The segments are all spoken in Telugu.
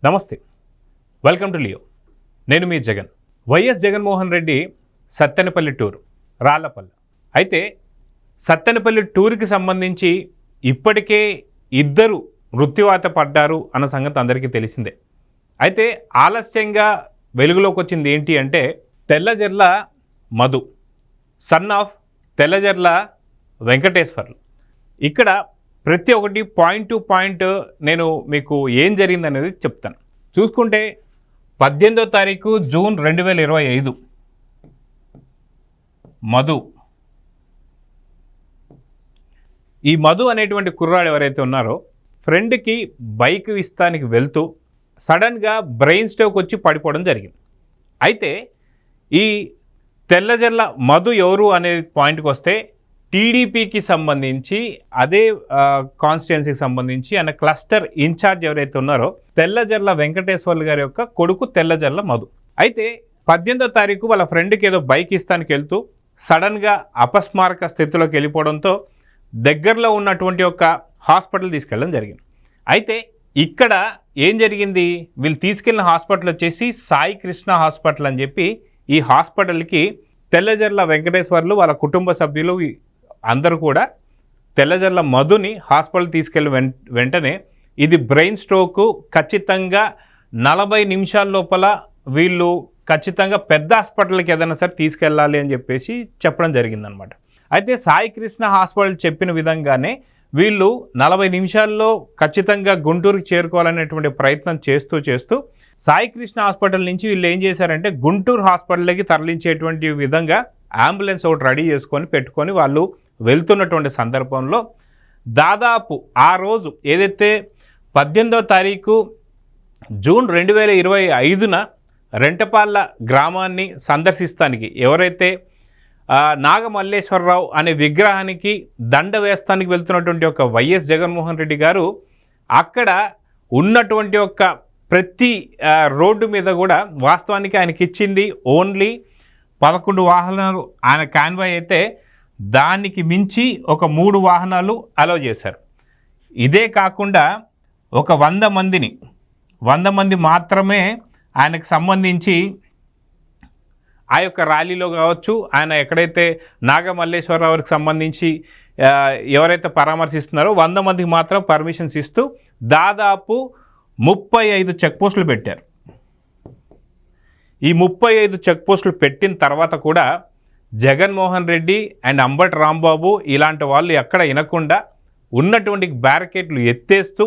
నమస్తే, వెల్కమ్ టు లియో. నేను మీ జగన్. YS Jaganmohan Reddy Sattenapalli tour, Rallapalli. అయితే సత్తెనపల్లి టూర్కి సంబంధించి ఇప్పటికే ఇద్దరు మృత్యువాత పడ్డారు అన్న సంగతి అందరికీ తెలిసిందే. అయితే ఆలస్యంగా వెలుగులోకి వచ్చింది ఏంటి అంటే తెల్లజర్ల మధు, సన్ ఆఫ్ తెల్లజర్ల వెంకటేశ్వర్లు. ఇక్కడ ప్రతి ఒక్కటి పాయింట్ టు పాయింట్ నేను మీకు ఏం జరిగిందనేది చెప్తాను. చూసుకుంటే 18వ తారీఖు జూన్ 2025 మధు. ఈ మధు అనేటువంటి కుర్రాడు ఎవరైతే ఉన్నారో ఫ్రెండ్కి బైక్ ఇస్తానికి వెళ్తూ సడన్గా బ్రెయిన్ స్ట్రోక్ వచ్చి పడిపోవడం జరిగింది. అయితే ఈ తెల్లజర్ల మధు ఎవరు అనే పాయింట్కి వస్తే టీడీపీకి సంబంధించి అదే కాన్స్టిట్యున్సీకి సంబంధించి ఆయన క్లస్టర్ ఇన్ఛార్జ్ ఎవరైతే ఉన్నారో తెల్లజర్ల వెంకటేశ్వర్లు గారి యొక్క కొడుకు తెల్లజర్ల మధు. అయితే 18వ తారీఖు వాళ్ళ ఫ్రెండ్కి ఏదో బైక్ ఇస్తానికి వెళ్తూ సడన్గా అపస్మారక స్థితిలోకి వెళ్ళిపోవడంతో దగ్గరలో ఉన్నటువంటి ఒక హాస్పిటల్ తీసుకెళ్ళడం జరిగింది. అయితే ఇక్కడ ఏం జరిగింది, వీళ్ళు తీసుకెళ్ళిన హాస్పిటల్ వచ్చేసి సాయి కృష్ణ హాస్పిటల్ అని చెప్పి, ఈ హాస్పిటల్కి తెల్లజర్ల వెంకటేశ్వర్లు వాళ్ళ కుటుంబ సభ్యులు అందరూ కూడా తెల్లజర్ల మధుని హాస్పిటల్ తీసుకెళ్ళి వెంటనే ఇది బ్రెయిన్ స్ట్రోకు, ఖచ్చితంగా 40 నిమిషాల లోపల వీళ్ళు ఖచ్చితంగా పెద్ద హాస్పిటల్కి ఏదైనా సరే తీసుకెళ్ళాలి అని చెప్పేసి చెప్పడం జరిగిందనమాట. అయితే సాయి కృష్ణ హాస్పిటల్ చెప్పిన విధంగానే వీళ్ళు 40 నిమిషాల్లో ఖచ్చితంగా గుంటూరుకి చేరుకోవాలనేటువంటి ప్రయత్నం చేస్తూ సాయి కృష్ణ హాస్పిటల్ నుంచి వీళ్ళు ఏం చేశారంటే గుంటూరు హాస్పిటల్కి తరలించేటువంటి విధంగా అంబులెన్స్ ఒకటి రెడీ పెట్టుకొని వాళ్ళు వెళ్తున్నటువంటి సందర్భంలో దాదాపు ఆ రోజు ఏదైతే 18వ తారీఖు జూన్ 2025న రెంటపాళ్ళ గ్రామాన్ని సందర్శిస్తానికి ఎవరైతే నాగమల్లేశ్వరరావు అనే విగ్రహానికి దండ వేస్తానికి వెళ్తున్నటువంటి ఒక వైఎస్ జగన్మోహన్ రెడ్డి గారు అక్కడ ఉన్నటువంటి ఒక ప్రతి రోడ్డు మీద కూడా వాస్తవానికి ఆయనకి ఇచ్చింది ఓన్లీ 11 వాహనాలు ఆయన కాన్వాయ్ అయితే దానికి మించి ఒక 3 వాహనాలు అలౌ చేశారు. ఇదే కాకుండా ఒక 100 మంది మాత్రమే ఆయనకు సంబంధించి ఆ యొక్క ర్యాలీలో కావచ్చు, ఆయన ఎక్కడైతే నాగమల్లేశ్వరరావుకి సంబంధించి ఎవరైతే పరామర్శిస్తున్నారో 100 మందికి మాత్రం పర్మిషన్స్ ఇస్తూ దాదాపు 35 చెక్ పోస్టులు పెట్టారు. ఈ 35 చెక్ పోస్టులు పెట్టిన తర్వాత కూడా జగన్మోహన్ రెడ్డి అండ్ అంబటి రాంబాబు ఇలాంటి వాళ్ళు ఎక్కడ వినకుండా ఉన్నటువంటి బ్యారికేడ్లు ఎత్తేస్తూ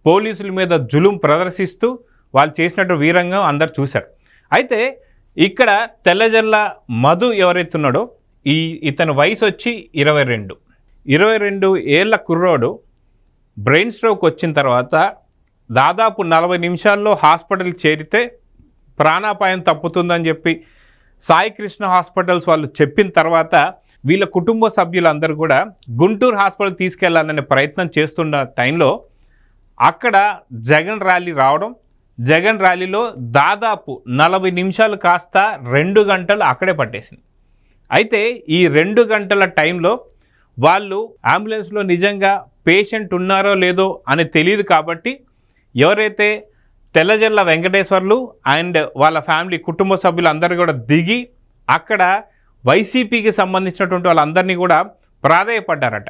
పోలీసుల మీద జులుం ప్రదర్శిస్తూ వాళ్ళు చేసినట్టు వీరంగా అందరు చూశారు. అయితే ఇక్కడ తెల్లజర్ల మధు ఎవరైతే ఉన్నాడో ఇతని వయసు వచ్చి 22 ఏళ్ల కుర్రోడు బ్రెయిన్ స్ట్రోక్ వచ్చిన తర్వాత దాదాపు 40 నిమిషాల్లో హాస్పిటల్ చేరితే ప్రాణాపాయం తప్పుతుందని చెప్పి సాయి కృష్ణ హాస్పిటల్స్ వాళ్ళు చెప్పిన తర్వాత వీళ్ళ కుటుంబ సభ్యులందరూ కూడా గుంటూరు హాస్పిటల్ తీసుకెళ్లాలనే ప్రయత్నం చేస్తున్న టైంలో అక్కడ జగన్ ర్యాలీ రావడం, జగన్ ర్యాలీలో దాదాపు 40 నిమిషాలు కాస్త 2 గంటలు అక్కడే పట్టేసింది. అయితే ఈ 2 గంటల టైంలో వాళ్ళు అంబులెన్స్లో నిజంగా పేషెంట్ ఉన్నారో లేదో అని తెలియదు కాబట్టి ఎవరైతే తెల్లజర్ల వెంకటేశ్వర్లు అండ్ వాళ్ళ ఫ్యామిలీ కుటుంబ సభ్యులు అందరూ కూడా దిగి అక్కడ వైసీపీకి సంబంధించినటువంటి వాళ్ళందరినీ కూడా ప్రాధేయపడ్డారట.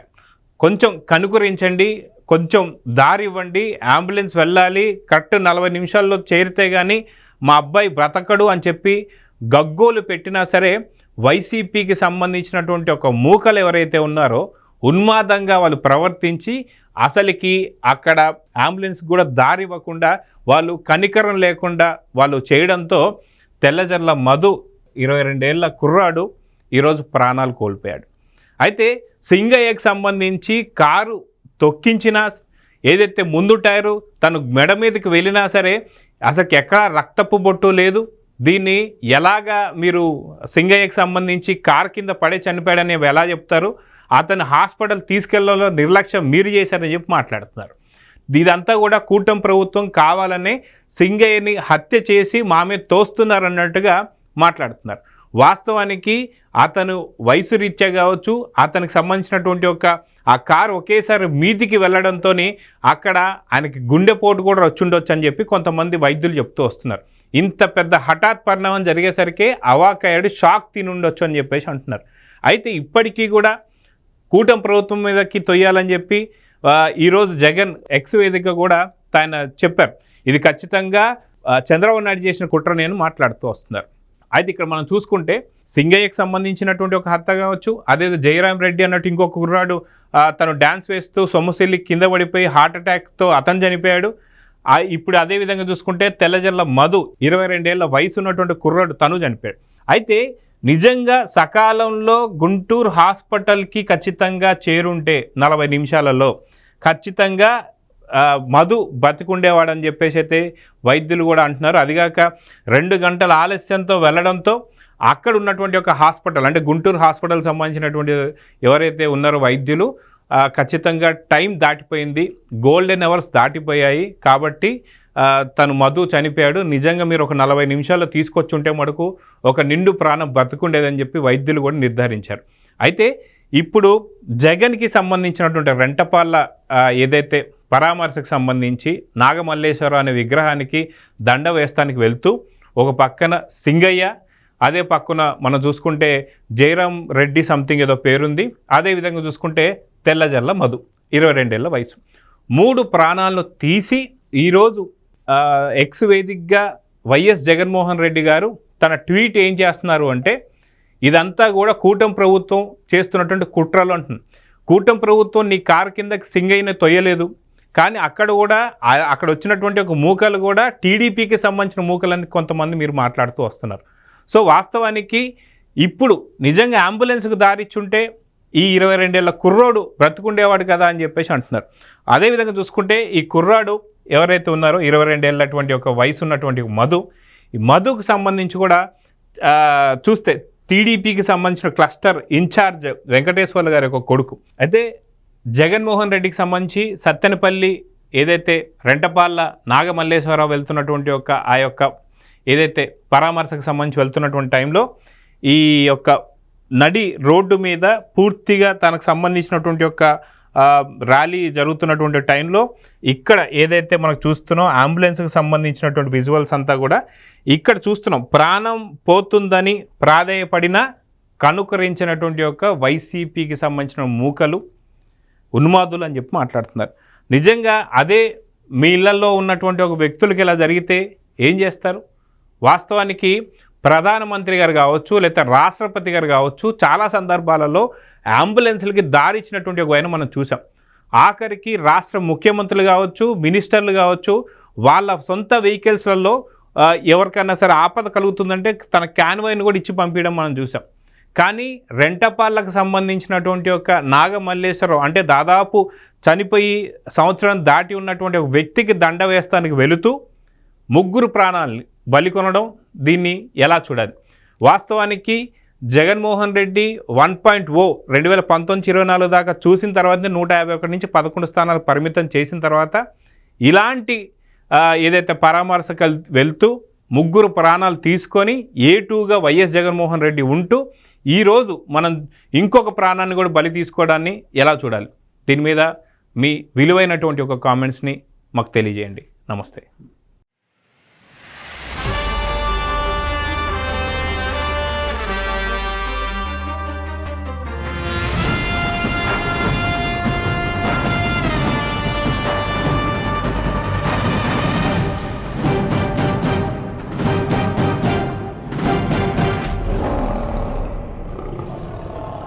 కొంచెం కనుకరించండి, కొంచెం దారి ఇవ్వండి, అంబులెన్స్ వెళ్ళాలి, కరెక్ట్ 40 నిమిషాల్లో చేరితే కానీ మా అబ్బాయి బ్రతకడు అని చెప్పి గగ్గోలు పెట్టినా సరే వైసీపీకి సంబంధించినటువంటి ఒక మూకలు ఎవరైతే ఉన్నారో ఉన్మాదంగా వాళ్ళు ప్రవర్తించి అసలుకి అక్కడ అంబులెన్స్ కూడా దారి ఇవ్వకుండా వాళ్ళు కనికరం లేకుండా వాళ్ళు చేయడంతో తెల్లజర్ల మధు 22 ఏళ్ల కుర్రాడు ఈరోజు ప్రాణాలు కోల్పోయాడు. అయితే సింగయ్యకి సంబంధించి కారు తొక్కించిన ఏదైతే ముందు టైరు తను మెడ మీదకి వెళ్ళినా సరే అసలు ఎక్కడా రక్తపు బొట్టు లేదు. దీన్ని ఎలాగా మీరు సింగయ్యకి సంబంధించి కారు కింద పడే చనిపోయాడని ఎలా చెప్తారు? అతను హాస్పిటల్ తీసుకెళ్లలో నిర్లక్ష్యం మీరు చేశారని చెప్పి మాట్లాడుతున్నారు. ఇదంతా కూడా కూటమి ప్రభుత్వం కావాలనే సింగయ్యని హత్య చేసి మా మీద తోస్తున్నారన్నట్టుగా మాట్లాడుతున్నారు. వాస్తవానికి అతను వయసు రీత్యా కావచ్చు, అతనికి సంబంధించినటువంటి ఆ కారు ఒకేసారి మీదికి వెళ్ళడంతో అక్కడ ఆయనకి గుండెపోటు కూడా వచ్చుండొచ్చు అని చెప్పి కొంతమంది వైద్యులు చెప్తూ వస్తున్నారు. ఇంత పెద్ద హఠాత్ పరిణామం జరిగేసరికి అవాక్కయ్యాడు, షాక్ తినుండొచ్చు అని చెప్పేసి అంటున్నారు. అయితే ఇప్పటికీ కూడా కూటమి ప్రభుత్వం మీదకి తొయ్యాలని చెప్పి ఈరోజు జగన్ ఎక్స్ వేదిక కూడా ఆయన చెప్పారు. ఇది ఖచ్చితంగా చంద్రబాబు నాయుడు చేసిన కుట్రని అని మాట్లాడుతూ వస్తున్నారు. అయితే ఇక్కడ మనం చూసుకుంటే సింగయ్యకు సంబంధించినటువంటి ఒక హత్య కావచ్చు, అదేదో జయరాం రెడ్డి అన్నట్టు ఇంకొక కుర్రాడు తను డ్యాన్స్ వేస్తూ సొమ్ముసిల్లి కింద పడిపోయి హార్ట్ అటాక్తో అతను చనిపోయాడు. ఇప్పుడు అదేవిధంగా చూసుకుంటే తెల్లజల్ల మధు 22 ఏళ్ల వయసు ఉన్నటువంటి కుర్రాడు తను చనిపోయాడు. అయితే నిజంగా సకాలంలో గుంటూరు హాస్పిటల్కి ఖచ్చితంగా చేరుంటే 40 నిమిషాలలో ఖచ్చితంగా మధు బతికుండేవాడని చెప్పేసి అయితే వైద్యులు కూడా అంటున్నారు. అదిగాక 2 గంటల ఆలస్యంతో వెళ్ళడంతో అక్కడ ఉన్నటువంటి ఒక హాస్పిటల్ అంటే గుంటూరు హాస్పిటల్ సంబంధించినటువంటి ఎవరైతే ఉన్నారో వైద్యులు ఖచ్చితంగా టైం దాటిపోయింది, గోల్డెన్ అవర్స్ దాటిపోయాయి కాబట్టి తను మధు చనిపోయాడు, నిజంగా మీరు ఒక 40 నిమిషాల్లో తీసుకొచ్చి ఉంటే మటుకు ఒక నిండు ప్రాణం బతుకుండేదని చెప్పి వైద్యులు కూడా నిర్ధారించారు. అయితే ఇప్పుడు జగన్కి సంబంధించినటువంటి రెంటపాళ్ళ ఏదైతే పరామర్శకు సంబంధించి నాగమల్లేశ్వరరావు అనే విగ్రహానికి దండ వేస్తానికి వెళ్తూ ఒక పక్కన సింగయ్య, అదే పక్కన మనం చూసుకుంటే జయరాం రెడ్డి సంథింగ్ ఏదో పేరుంది, అదేవిధంగా చూసుకుంటే తెల్లజల్ల మధు 22 ఏళ్ల వయసు, 3 ప్రాణాలను తీసి ఈరోజు ఎక్స్ వేదికగా వైఎస్ జగన్మోహన్ రెడ్డి గారు తన ట్వీట్ ఏం చేస్తున్నారు అంటే ఇదంతా కూడా కూటమి ప్రభుత్వం చేస్తున్నటువంటి కుట్రలు అంటుంది. కూటమి ప్రభుత్వం నీ కారు కిందకి సింగయ్యని తొయ్యలేదు, కానీ అక్కడ వచ్చినటువంటి ఒక మూకలు కూడా టీడీపీకి సంబంధించిన మూకలని కొంతమంది మీరు మాట్లాడుతూ వస్తున్నారు. సో వాస్తవానికి ఇప్పుడు నిజంగా అంబులెన్స్కి దారిచ్చుంటే ఈ 22 ఏళ్ల కుర్రోడు బ్రతుకుండేవాడు కదా అని చెప్పేసి అంటున్నారు. అదేవిధంగా చూసుకుంటే ఈ కుర్రాడు ఎవరైతే ఉన్నారో 22 ఏళ్ళటువంటి ఒక వయసు ఉన్నటువంటి మధు, ఈ మధుకు సంబంధించి కూడా చూస్తే టీడీపీకి సంబంధించిన క్లస్టర్ ఇన్ఛార్జ్ వెంకటేశ్వర్లు గారి ఒక కొడుకు. అయితే జగన్మోహన్ రెడ్డికి సంబంధించి సత్తెనపల్లి ఏదైతే రెంటపాళ్ళ నాగమల్లేశ్వరరావు వెళ్తున్నటువంటి ఆ యొక్క ఏదైతే పరామర్శకు సంబంధించి వెళ్తున్నటువంటి టైంలో ఈ యొక్క నడి రోడ్డు మీద పూర్తిగా తనకు సంబంధించినటువంటి యొక్క ర్యాలీ జరుగుతున్నటువంటి టైంలో ఇక్కడ ఏదైతే మనకు చూస్తున్నాం అంబులెన్స్కి సంబంధించినటువంటి విజువల్స్ అంతా కూడా ఇక్కడ చూస్తున్నాం. ప్రాణం పోతుందని ప్రాధేయపడిన కనుకరించినటువంటి యొక్క వైసీపీకి సంబంధించిన మూకలు ఉన్మాదులు అని చెప్పి మాట్లాడుతున్నారు. నిజంగా అదే మీ ఇళ్లలో ఉన్నటువంటి ఒక వ్యక్తులకి ఇలా జరిగితే ఏం చేస్తారు? వాస్తవానికి ప్రధానమంత్రి గారు కావచ్చు, లేదా రాష్ట్రపతి గారు కావచ్చు, చాలా సందర్భాలలో అంబులెన్స్లకి దారి ఇచ్చినటువంటి ఒక ఆయన మనం చూసాం. ఆఖరికి రాష్ట్ర ముఖ్యమంత్రులు కావచ్చు, మినిస్టర్లు కావచ్చు, వాళ్ళ సొంత వెహికల్స్లలో ఎవరికైనా సరే ఆపద కలుగుతుందంటే తన క్యాన్వాయ్ని కూడా ఇచ్చి పంపించడం మనం చూసాం. కానీ రెంటపాళ్ళకు సంబంధించినటువంటి ఒక నాగమల్లేశ్వరరావు అంటే దాదాపు చనిపోయి సంవత్సరం దాటి ఉన్నటువంటి ఒక వ్యక్తికి దండ వేస్తానికి వెళుతూ 3 ప్రాణాలని బలికొనడం, దీన్ని ఎలా చూడాలి? వాస్తవానికి జగన్మోహన్ రెడ్డి 1.0 2019-24 దాకా చూసిన తర్వాత 151 నుంచి 11 స్థానాలు పరిమితం చేసిన తర్వాత ఇలాంటి ఏదైతే పరామర్శకు వెళ్తూ 3 ప్రాణాలు తీసుకొని A2గా వైఎస్ జగన్మోహన్ రెడ్డి ఉంటూ ఈరోజు మనం ఇంకొక ప్రాణాన్ని కూడా బలి తీసుకోవడాన్ని ఎలా చూడాలి? దీని మీద మీ విలువైనటువంటి ఒక కామెంట్స్ని మాకు తెలియజేయండి. నమస్తే.